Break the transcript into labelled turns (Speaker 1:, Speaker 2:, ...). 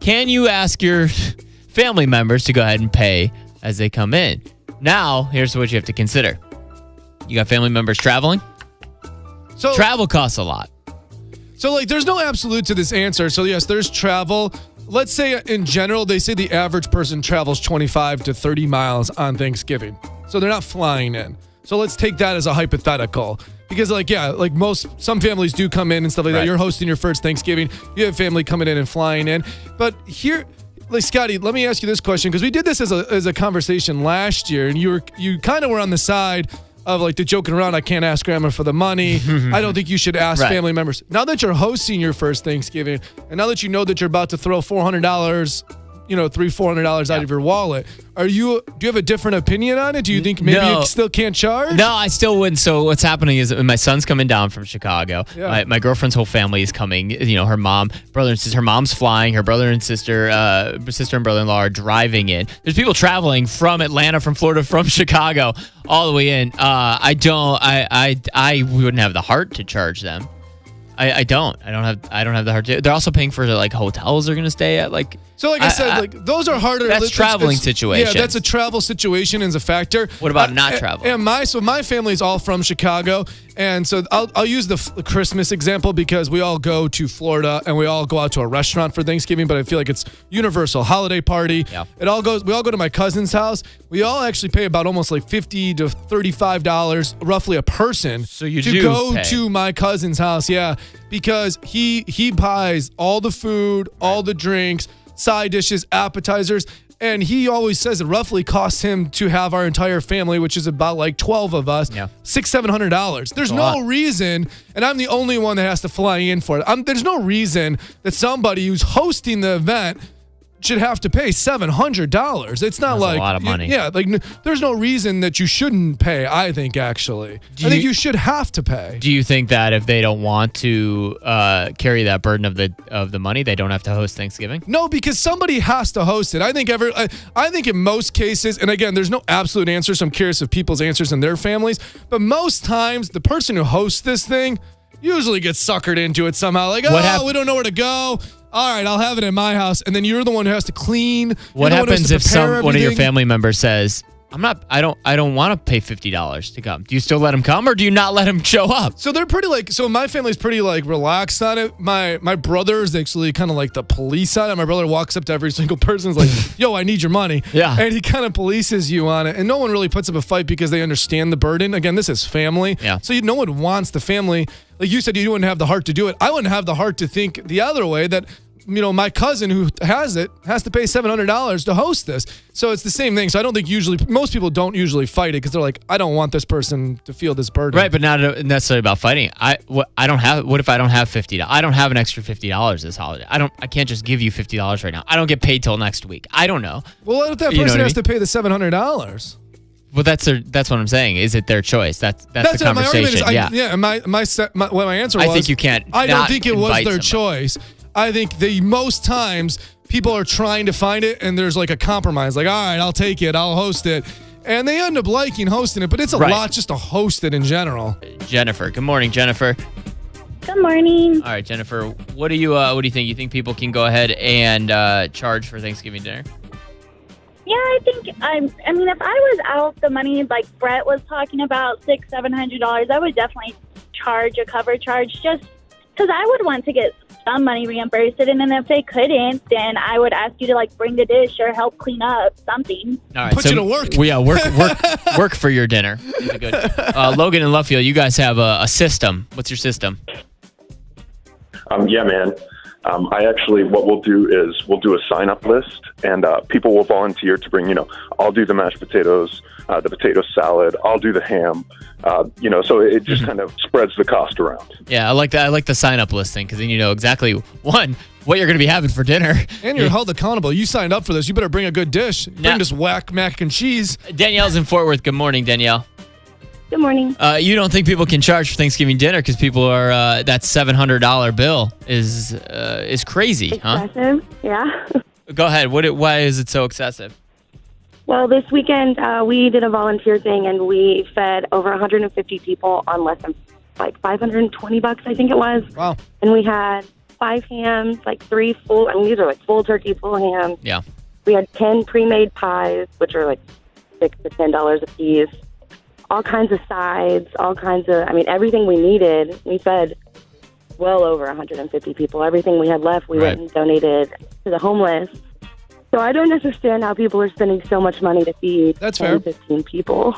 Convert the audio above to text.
Speaker 1: can you ask your family members to go ahead and pay as they come in? Now, here's what you have to consider. You got family members traveling?
Speaker 2: So
Speaker 1: Travel costs a lot.
Speaker 2: So, like, there's no absolute to this answer. So, yes, there's travel. Let's say in general, they say the average person travels 25 to 30 miles on Thanksgiving. So they're not flying in. So let's take that as a hypothetical. Because, like, yeah, like some families do come in and stuff like that. You're hosting your first Thanksgiving. You have family coming in and flying in. But here, like, Scotty, let me ask you this question. Because we did this as a conversation last year. And you kind of were on the side of, like, the joking around, I can't ask grandma for the money. I don't think you should ask family members. Now that you're hosting your first Thanksgiving, and now that you know that you're about to throw $400, $400 out of your wallet, do you have a different opinion on it? Do you think maybe you still can't charge?
Speaker 1: No, I still wouldn't. So what's happening is my son's coming down from Chicago.
Speaker 2: Yeah.
Speaker 1: My girlfriend's whole family is coming. Her mom, brother and sister. Her mom's flying. Her brother and sister and brother-in-law are driving in. There's people traveling from Atlanta, from Florida, from Chicago, all the way in. I wouldn't have the heart to charge them. I don't have the heart to. They're also paying for like hotels they're gonna stay at. Like,
Speaker 2: so like I said, those are harder.
Speaker 1: That's traveling situation.
Speaker 2: Yeah, that's a travel situation as a factor.
Speaker 1: What about not traveling?
Speaker 2: And my family is all from Chicago, and so I'll use the Christmas example because we all go to Florida and we all go out to a restaurant for Thanksgiving. But I feel like it's universal holiday party.
Speaker 1: Yeah.
Speaker 2: We all go to my cousin's house. We all actually pay about almost like $50 to $35 roughly a person.
Speaker 1: So you
Speaker 2: to
Speaker 1: do
Speaker 2: go
Speaker 1: pay.
Speaker 2: to my cousin's house. Yeah, because he buys all the food, all the drinks, side dishes, appetizers, and he always says it roughly costs him to have our entire family, which is about like 12 of us, $600-700. There's no reason, and I'm the only one that has to fly in for it. There's no reason that somebody who's hosting the event should have to pay $700. It's not like
Speaker 1: a lot of money.
Speaker 2: There's no reason that you shouldn't pay. I think actually, I think you should have to pay.
Speaker 1: Do you think that if they don't want to carry that burden of the money, they don't have to host Thanksgiving?
Speaker 2: No, because somebody has to host it. I think in most cases, and again, there's no absolute answer, so I'm curious of people's answers and their families, but most times the person who hosts this thing usually gets suckered into it somehow. Like, we don't know where to go. All right, I'll have it in my house, and then you're the one who has to clean.
Speaker 1: What happens if one of your family members says, I don't want to pay $50 to come. Do you still let them come, or do you not let them show up?
Speaker 2: So they're pretty my family's pretty relaxed on it. My brother is actually kind of like the police on it. My brother walks up to every single person, is like, yo, I need your money.
Speaker 1: Yeah.
Speaker 2: And he kind of polices you on it. And no one really puts up a fight because they understand the burden. Again, this is family.
Speaker 1: Yeah.
Speaker 2: So no one wants the family. Like you said, you wouldn't have the heart to do it. I wouldn't have the heart to think the other way that, my cousin who has to pay $700 to host this. So it's the same thing. So I don't think most people don't usually fight it because they're like, I don't want this person to feel this burden.
Speaker 1: Right, but not necessarily about fighting. What if I don't have $50? I don't have an extra $50 this holiday. I can't just give you $50 right now. I don't get paid till next week. I don't know.
Speaker 2: Well, what if that person has to pay the $700?
Speaker 1: Well, that's what I'm saying. Is it their choice? That's the conversation.
Speaker 2: My answer was,
Speaker 1: I think you can't.
Speaker 2: I don't think it was their
Speaker 1: somebody.
Speaker 2: choice. I think most times people are trying to find it, and there's like a compromise. Like, all right, I'll take it. I'll host it. And they end up liking hosting it, but it's a lot just to host it in general.
Speaker 1: Jennifer. Good morning, Jennifer.
Speaker 3: Good morning.
Speaker 1: All right, Jennifer. What do you think? You think people can go ahead and charge for Thanksgiving dinner?
Speaker 3: Yeah, I think if I was out the money like Bret was talking about, $600-700, I would definitely charge a cover charge just because I would want to get some money reimbursed, and then if they couldn't, then I would ask you to bring the dish or help clean up something.
Speaker 1: All right,
Speaker 2: put you to work.
Speaker 1: Work for your dinner. Good. Logan and Luffield, you guys have a system. What's your system?
Speaker 4: Yeah, man. What we'll do is we'll do a sign-up list, and people will volunteer to bring, I'll do the mashed potatoes, the potato salad, I'll do the ham, so it just kind of spreads the cost around.
Speaker 1: Yeah, I like that. I like the sign-up listing because then you know exactly, one, what you're going to be having for dinner.
Speaker 2: And you're held accountable. You signed up for this. You better bring a good dish. Bring just whack mac and cheese.
Speaker 1: Danielle's in Fort Worth. Good morning, Danielle.
Speaker 3: Good morning.
Speaker 1: You don't think people can charge for Thanksgiving dinner because people are that $700 bill is crazy,
Speaker 3: Excessive, yeah.
Speaker 1: Go ahead. Why is it so excessive?
Speaker 3: Well, this weekend we did a volunteer thing and we fed over 150 people on less than $520, I think it was.
Speaker 2: Wow.
Speaker 3: And we had
Speaker 5: 5 hams, like 3 full. I mean, these are like full turkey, full hams.
Speaker 1: Yeah.
Speaker 5: We had 10 pre-made pies, which are like $6 to $10 a piece. All kinds of sides, all kinds of, I mean, everything we needed. We fed well over 150 people. Everything we had left, we went and donated to the homeless. So I don't understand how people are spending so much money to feed
Speaker 2: That's
Speaker 5: 10,
Speaker 2: fair.
Speaker 5: 15 people.